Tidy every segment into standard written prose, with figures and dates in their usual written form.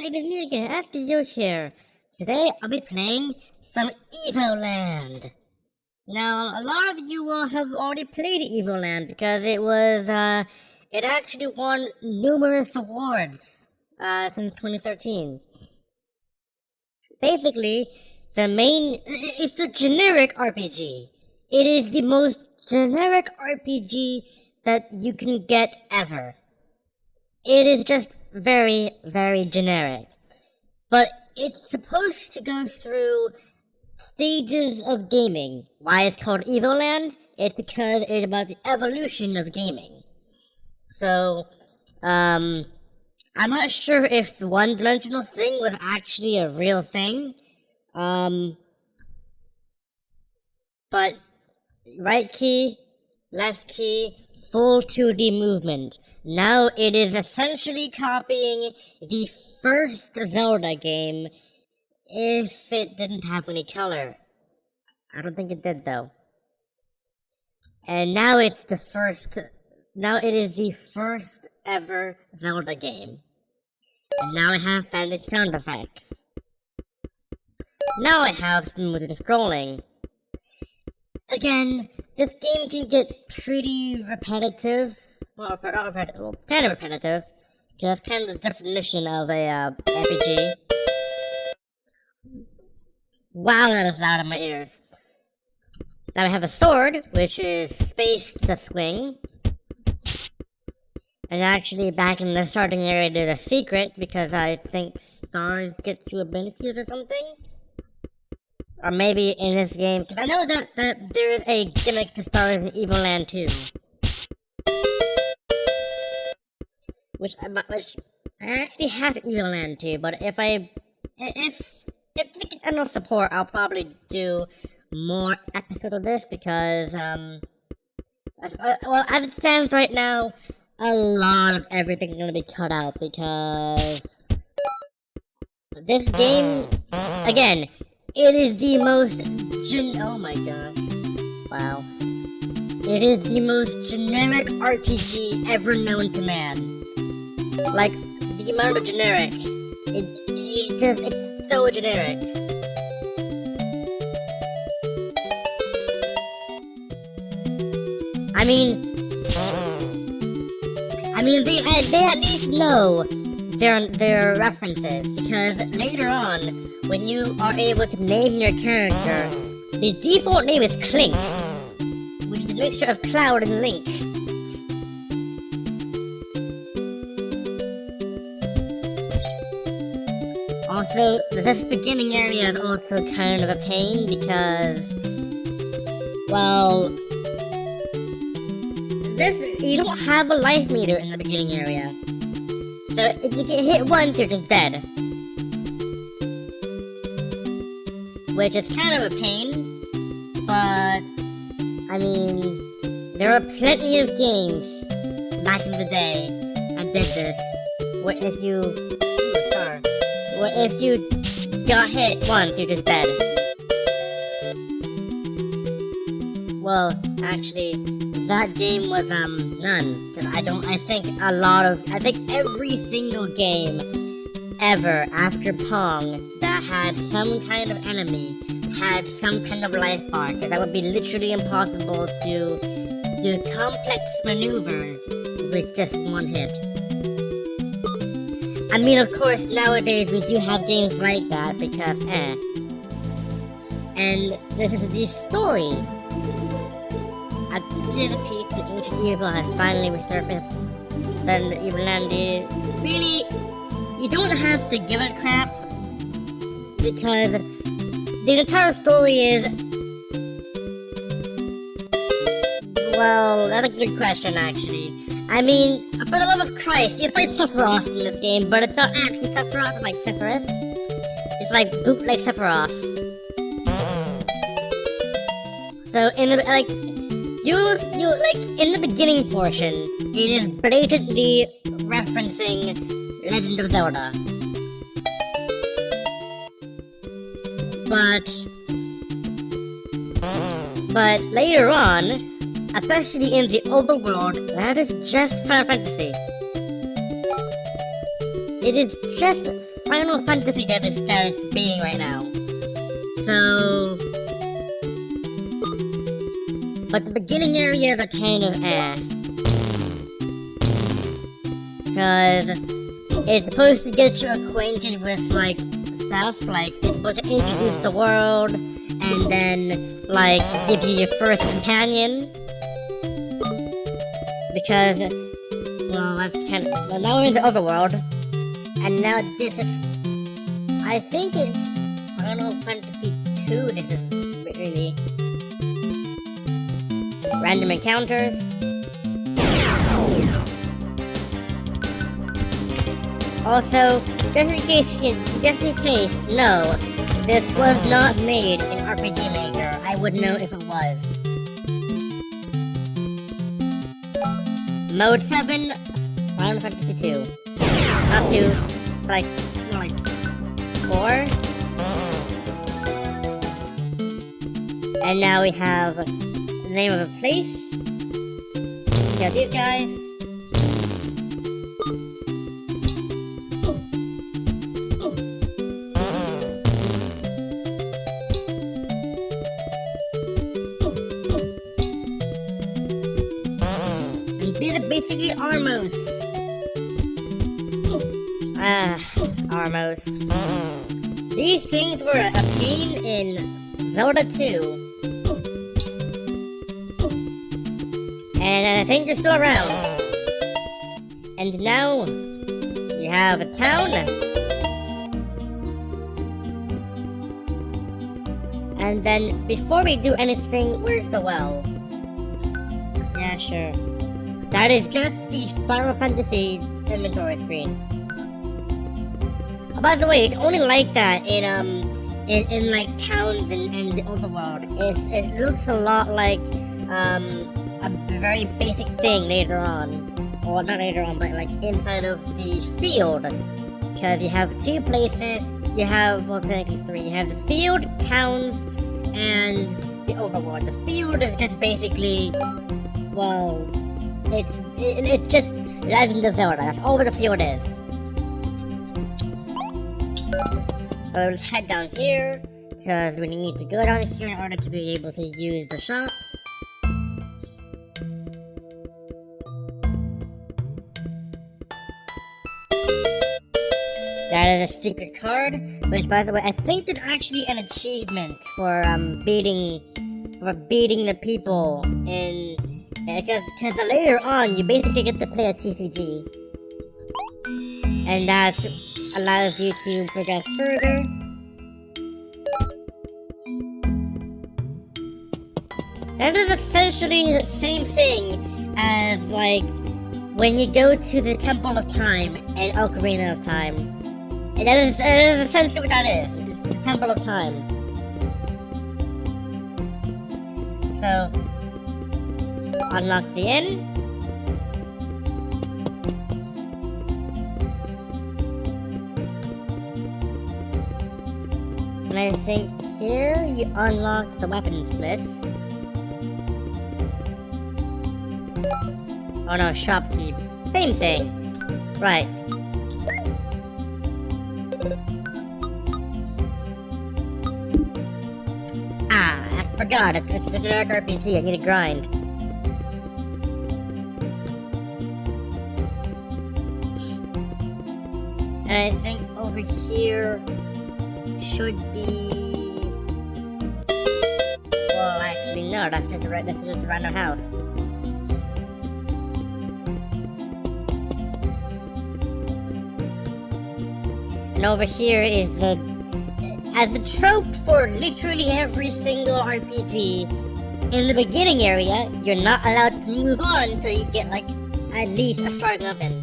it is me again, Asriel here. Today I'll be playing some Evoland. Now, a lot of you will have already played Evoland because it actually won numerous awards since 2013. Basically, it's a generic RPG. It is the most generic RPG that you can get ever. It is just very, very generic. But it's supposed to go through stages of gaming. Why it's called Evoland? It's because it's about the evolution of gaming. So, I'm not sure if the one-dimensional thing was actually a real thing. But right key, left key, full 2D movement. Now it is essentially copying the first Zelda game if it didn't have any color. I don't think it did though. And now it is the first ever Zelda game. And now I have fancy sound effects. Now I have smooth scrolling. Again, this game can get pretty repetitive. Well, not repetitive, well, kind of repetitive. Because that's kind of the definition of a RPG. Wow, that is loud in my ears. Now I have a sword, which is space to swing. And actually, back in the starting area, there's a secret, because I think stars get you abilities or something. Or maybe in this game, because I know that there is a gimmick to stars in Evoland 2. Which I actually have Evoland 2, but if we get enough support, I'll probably do more episodes of this, because, well, as it stands right now, a lot of everything is gonna be cut out, because this game, again, it is the most oh my gosh, wow. It is the most generic RPG ever known to man. Like, the amount of generic, it's so generic. I mean, they at least know their references, because later on, when you are able to name your character, the default name is Clink, which is a mixture of Cloud and Link. Also, this beginning area is also kind of a pain because, well, you don't have a life meter in the beginning area. So if you get hit once, you're just dead. Which is kind of a pain, but, I mean, there are plenty of games back in the day that did this, where if you got hit once, you're just dead. Well, actually, that game was, none, because I think every single game ever after Pong that had some kind of enemy had some kind of life bar, because that would be literally impossible to do complex maneuvers with just one hit. I mean, of course, nowadays we do have games like that, because, And this is the story. At the end of the piece, the ancient evil has finally resurfaced. Then the Evoland really, you don't have to give it crap, because the entire story is, well, that's a good question, actually. I mean, for the love of Christ, you fight Sephiroth in this game, but it's not actually Sephiroth, it's like Sephiroth. It's like bootleg Sephiroth. So in the in the beginning portion, it is blatantly referencing Legend of Zelda. But later on, especially in the overworld, that is just Final Fantasy. It is just Final Fantasy that it's being right now. So, but the beginning areas are kind of because it's supposed to get you acquainted with like stuff, like it's supposed to introduce the world and then like give you your first companion. Because, well, that's kind of, well, now we're in the overworld, and now this is, I think it's Final Fantasy 2, this is really random encounters. Also, just in case, no, this was not made in RPG Maker. I would know if it was. Mode 7, Final Fantasy 2. Not 2, like, more like 4. And now we have the name of a place. See how these guys. Basically Armos. Armos. These things were a pain in Zelda 2. And I think they're still around. And now, we have a town. And then, before we do anything, where's the well? Yeah, sure. That is just the Final Fantasy inventory screen. Oh, by the way, it's only like that in like towns and the overworld. It looks a lot like a very basic thing later on, or not later on, but like inside of the field. Because you have two places. You have, well, technically three. You have the field, towns, and the overworld. The field is just basically, well, it's just Legend of Zelda. That's all the field is. So let's head down here, because we need to go down here in order to be able to use the shops. That is a secret card, which, by the way, I think there's actually an achievement for beating the people in. Because later on, you basically get to play a TCG. And that allows you to progress further. That is essentially the same thing as, like, when you go to the Temple of Time and Ocarina of Time. And that is essentially what that is. It's the Temple of Time. So, unlock the inn. And I think here you unlock the weaponsmith. Oh no, shopkeep. Same thing. Right. I forgot. It's a generic RPG. I need to grind. And I think over here should be. Well, actually, no. That's just a random house. And over here is as a trope for literally every single RPG. In the beginning area, you're not allowed to move on until you get like at least a starting weapon.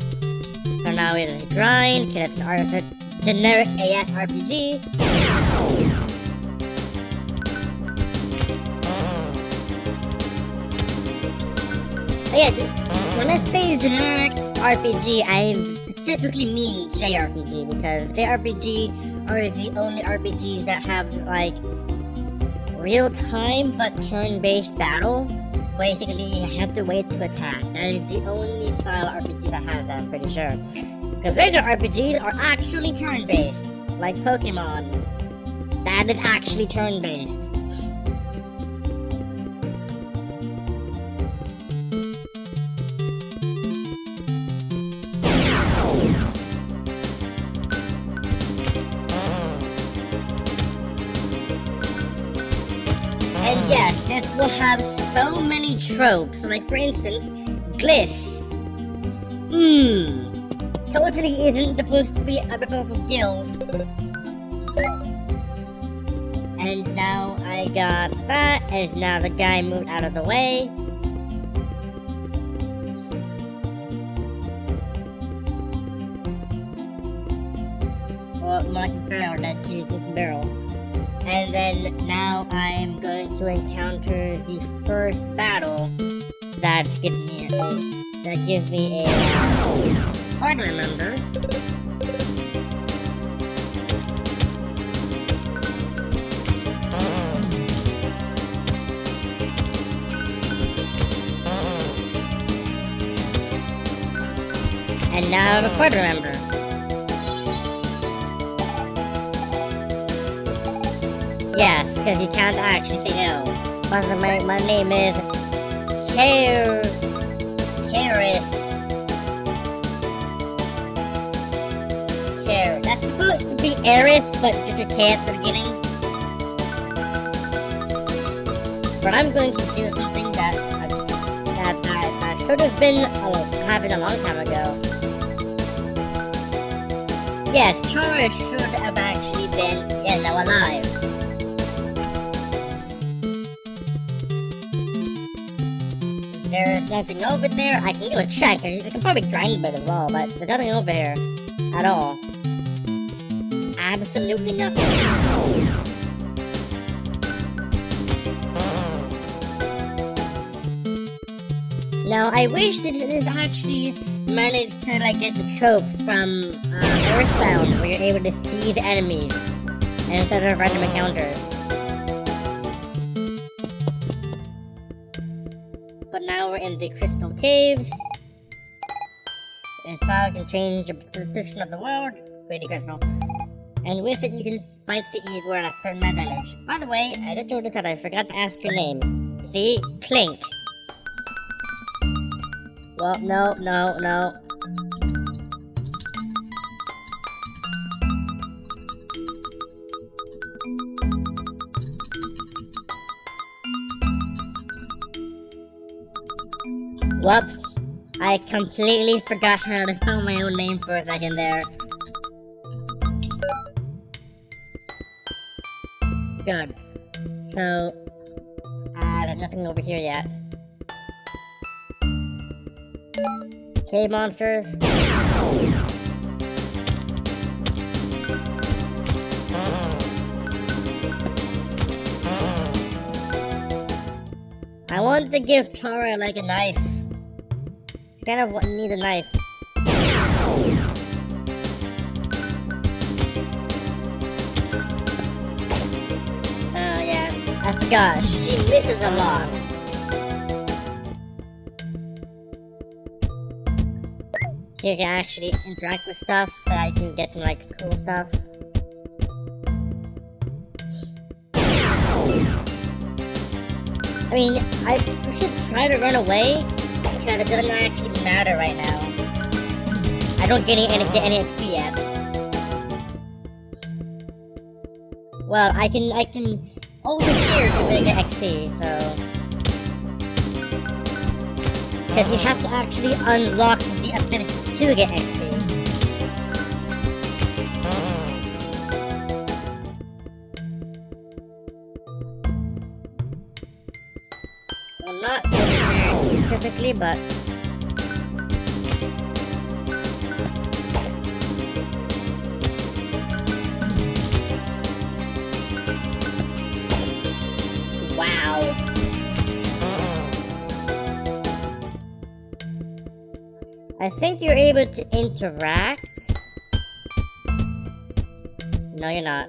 So now it is grind, because it's a generic AS RPG. But yeah, when I say generic RPG, I specifically mean JRPG, because JRPG are the only RPGs that have like real-time but turn-based battle. Basically, you have to wait to attack. That is the only style RPG that has that, I'm pretty sure. Because Because regular RPGs are actually turn-based, like Pokemon. That is actually turn-based. And yes, this will have so many tropes, like for instance, Gliss. Totally isn't supposed to be a ripoff of Guild. And now I got that, and now the guy moved out of the way. Well, not the barrel, that's his barrel. And then now I'm going to encounter the first battle that gives me a hard to remember. And now I have a hard to remember. Yes, because you can't actually say no. But my name is Karis. That's supposed to be Eris, but it's a K at the beginning. But I'm going to do something that should have been happened a long time ago. Yes, Chara should have actually been, alive. There's nothing over there. I can go check. I can probably grind a bit as well, but there's nothing over here at all. Absolutely nothing. Now, I wish that this actually managed to get the trope from Earthbound, where you're able to see the enemies instead of random encounters. But now we're in the Crystal Caves. This power can change the perception of the world. Pretty crystal. And with it, you can fight the evil at a certain advantage. By the way, I just noticed that I forgot to ask your name. See? Clink. Well, no. Whoops. I completely forgot how to spell my own name for a second there. Good. So, there's nothing over here yet. Cave monsters. I want to give Tara a knife. She kind of needs a knife. I forgot, she misses a lot. Here you can actually interact with stuff, so that you can get some cool stuff. I mean, I should try to run away, because it doesn't actually matter right now. I don't get any XP yet. Well, I can over here you're gonna get XP, so... Because you have to actually unlock the ability to get XP. Well, not over there specifically, but... Wow. I think you're able to interact. No, you're not.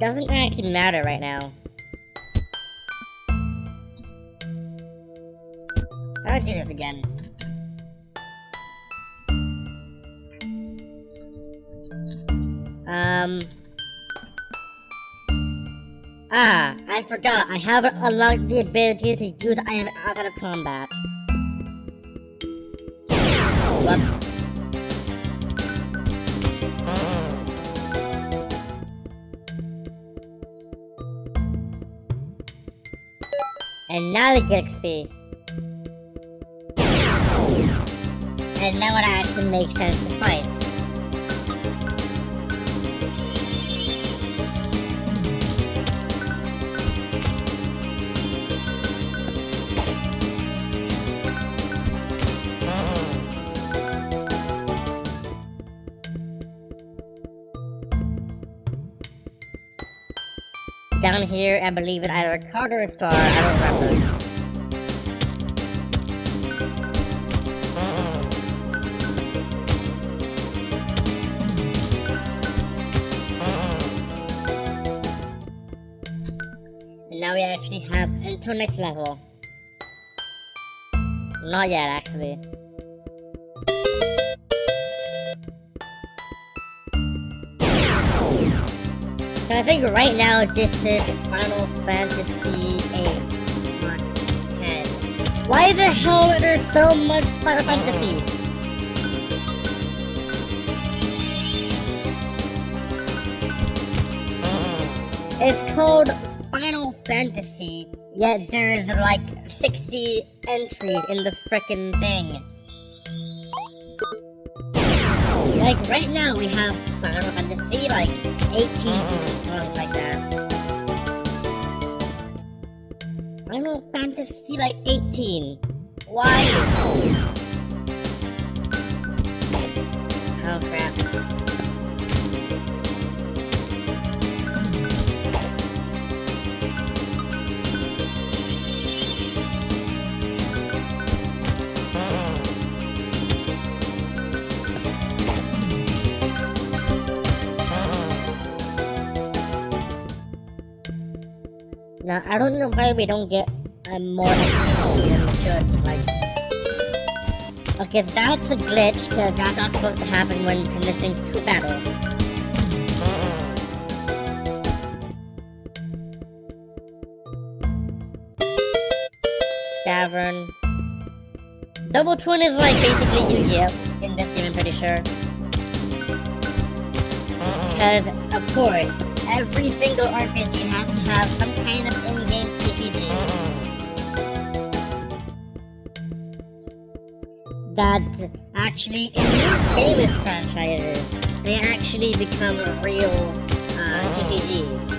doesn't actually matter right now. I'll do this again. I forgot. I haven't unlocked the ability to use items outside of combat. Whoops. And now we get XP. And now it actually makes sense to fight. Down here, I believe it's either a card or a star, I don't remember. And now we actually have until next level. Not yet, actually. So I think right now this is Final Fantasy 8 or 10. Why the hell are there so much Final Fantasies? It's called Final Fantasy, yet there's like 60 entries in the frickin' thing. Like right now we have Final Fantasy like 18 or like that. Final Fantasy like 18. Why? Oh crap. Now, I don't know why we don't get more XP than we should, like... Okay, that's a glitch, because that's not supposed to happen when transitioning to battle. Stavern. Double Twin is like basically Yu-Gi-Oh! In this game, I'm pretty sure. Because, of course, every single RPG has to have some kind of in-game TPG. That actually, in more famous franchises, they actually become real TCGs.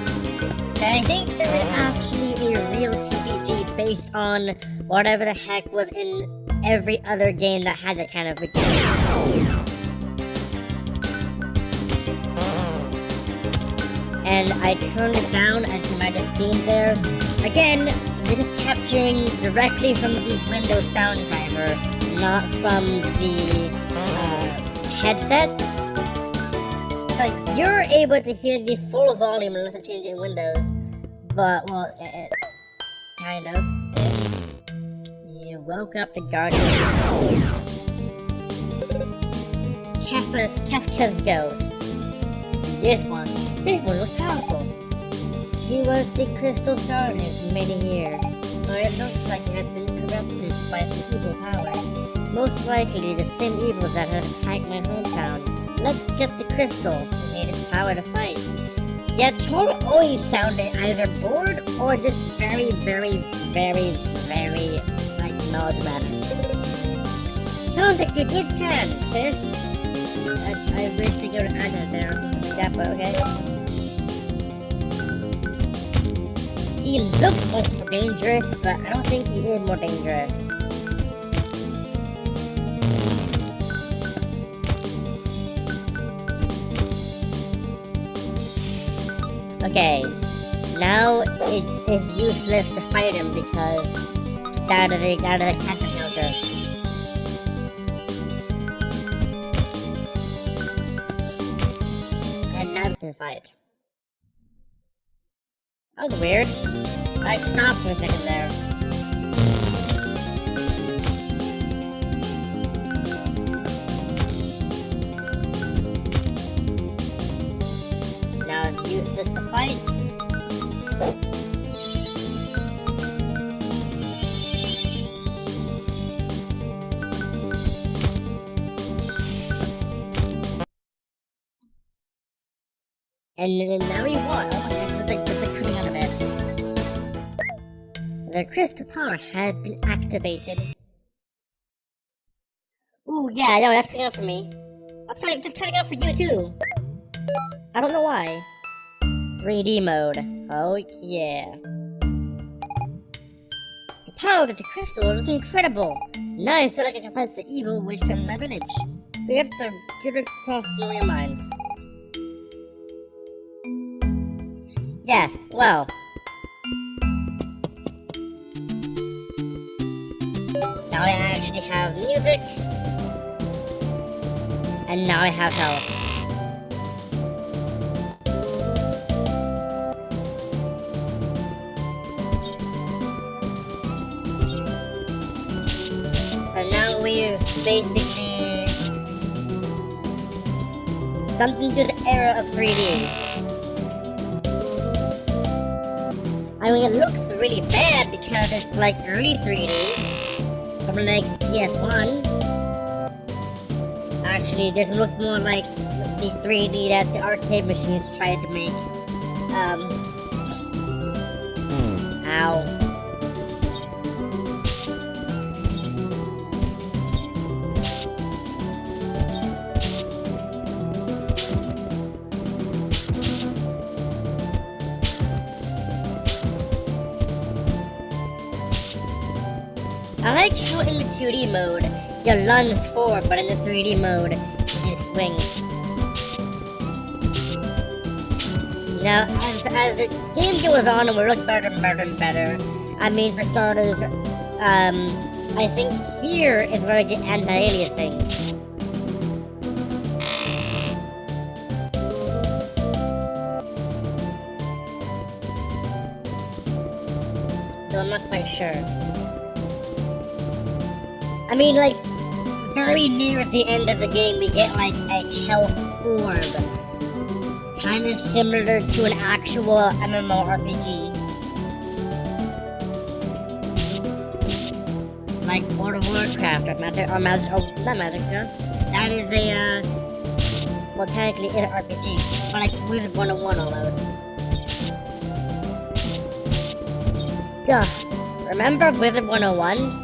And I think there is actually a real TCG based on whatever the heck was in every other game that had that kind of beginning. And I turned it down, as you might have seen there. Again, this is capturing directly from the Windows sound driver, not from the headset. So you're able to hear the full volume unless it's changing Windows. But, well, kind of. You woke up the guardian of the Kafka's ghost. This one was powerful. He was the crystal guardian for many years, but it looks like it had been corrupted by some evil power. Most likely the same evil that had attacked my hometown. Let's get the crystal and need its power to fight. Yeah, Toro always sounded either bored or just very, like melodramatic. Sounds like a good plan, sis. I wish to go to Anna there. Yeah, but okay. He looks more dangerous, but I don't think he is more dangerous. Okay, now it is useless to fight him because out of the counter. And now we can fight. That was weird. I stopped for a second there. Now use this to fight. And then now you won. Oh my gosh, it's like coming out of it. The crystal power has been activated. Ooh, yeah, no, that's coming out for me. That's coming out for you too. I don't know why. 3D mode. Oh yeah. The power of the crystal is incredible. Now I feel like I can fight the evil witch from my village. We have to get across your minds. Yes, well. Now I actually have music. And now I have health. And now we've basically something to the era of 3D. I mean, it looks really bad because it's like early 3D from like PS1. Actually, this looks more like the 3D that the arcade machines tried to make. Ow. I like how in the 2D mode, you lunge forward, but in the 3D mode, you swing. Now, as the game goes on, it will look better and better and better. I mean, for starters, I think here is where I get anti-aliasing. Though I'm not quite sure. I mean, like, very near at the end of the game, we get, like, a health orb. Kind of similar to an actual MMORPG. Like World of Warcraft or not Magic, that is a, well, technically it's an RPG, but like Wizard 101 almost. Duh, remember Wizard 101?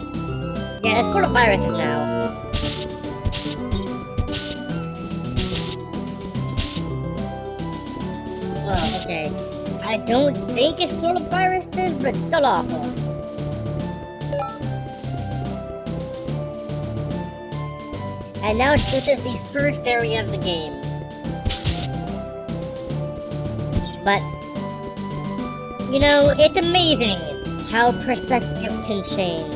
Yeah, it's full of viruses now. Oh, okay. I don't think it's full of viruses, but it's still awful. And now this is the first area of the game. But, you know, it's amazing how perspective can change.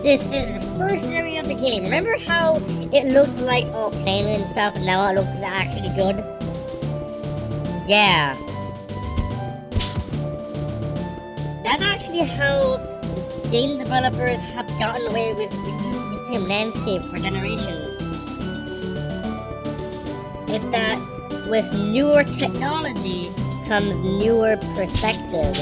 This is the first area of the game. Remember how it looked like all plain and stuff, and now it looks actually good? Yeah. That's actually how game developers have gotten away with reusing the same landscape for generations. It's that with newer technology comes newer perspectives.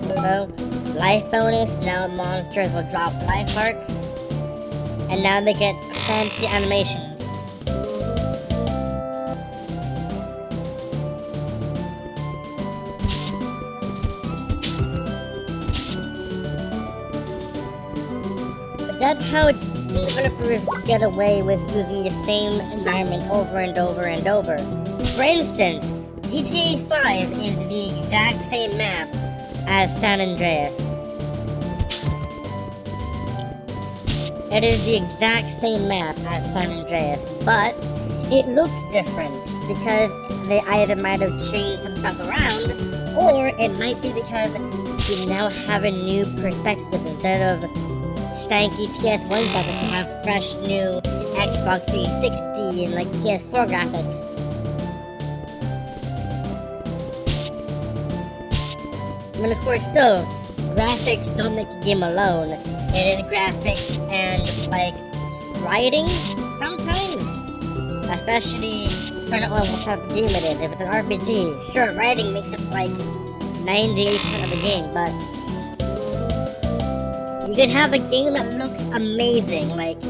So, life bonus, now monsters will drop life hearts, and now they get fancy animations. But that's how developers get away with using the same environment over and over and over. For instance, GTA 5 is the exact same map as San Andreas. It is the exact same map as San Andreas, but it looks different because they either might have changed some stuff around, or it might be because we now have a new perspective. Instead of stanky PS1 graphics and have fresh new Xbox 360 and like PS4 graphics. I mean, of course, still, graphics don't make a game alone. It is graphics and like writing sometimes, especially depending on what type of game it is. If it's an RPG, sure, writing makes up like 98% of the game, but you could have a game that looks amazing. Like,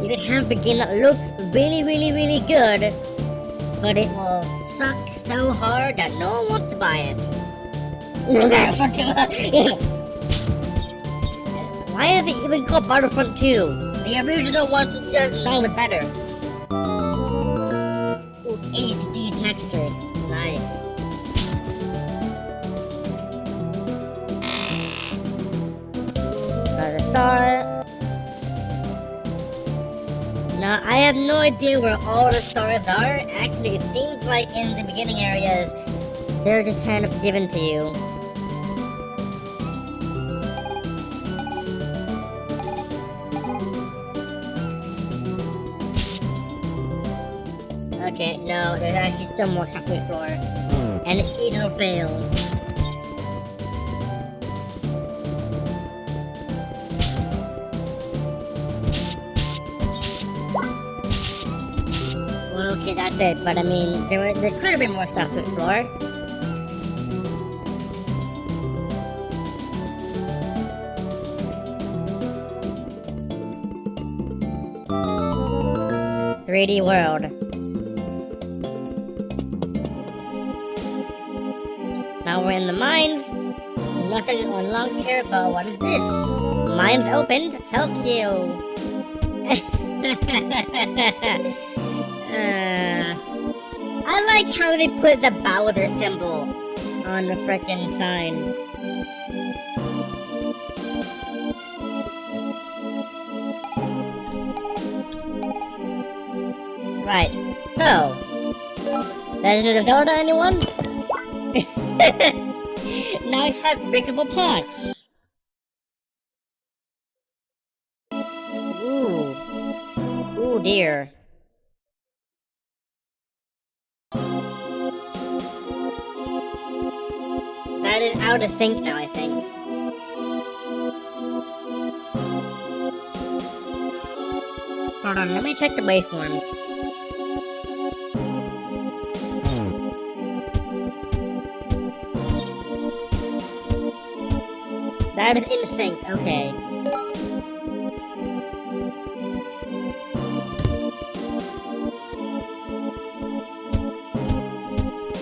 you could have a game that looks really, really, really good, but it will suck so hard that no one wants to buy it. Why is it even called Battlefront 2? The original one from 2009 was better. Ooh, HD textures. Nice. Got a star. Now, I have no idea where all the stars are. Actually, it seems like in the beginning areas, they're just kind of given to you. Okay, no, there's actually still more stuff to explore. And it'll fail. Well, okay, that's it. But I mean, there could have been more stuff to explore. "3D world." Now we're in the mines. Nothing unlocked here, but what is this? Mines opened. Help you. I like how they put the Bowser symbol on the frickin' sign. Right, so, Legend of Zelda, anyone? Now I have breakable parts. Ooh. Ooh dear. That is out of sync now, I think. Hold on, let me check the waveforms. That is in sync, okay.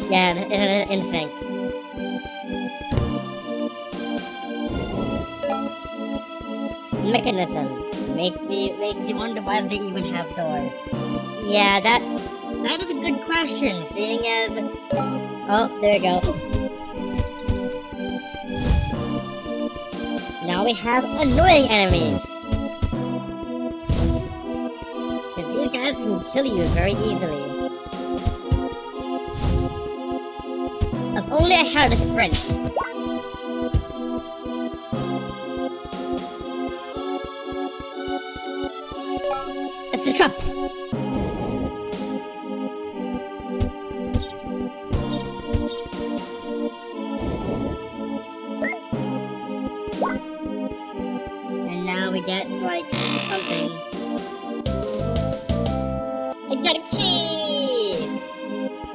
Yeah, it is in sync. Mechanism. Makes you wonder why they even have doors. Yeah, that is a good question, seeing as... Oh, there you go. Now we have annoying enemies. Because these guys can kill you very easily. If only I had a sprint. It's a trap! And now we get, like, something. I got a key!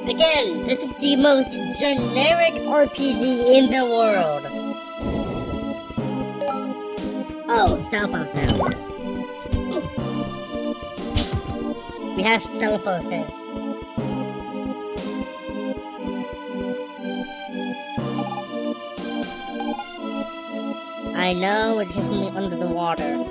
Again, this is the most generic RPG in the world. Oh, Stealthos now. We have Stealthoses. I know, it's just me under the water.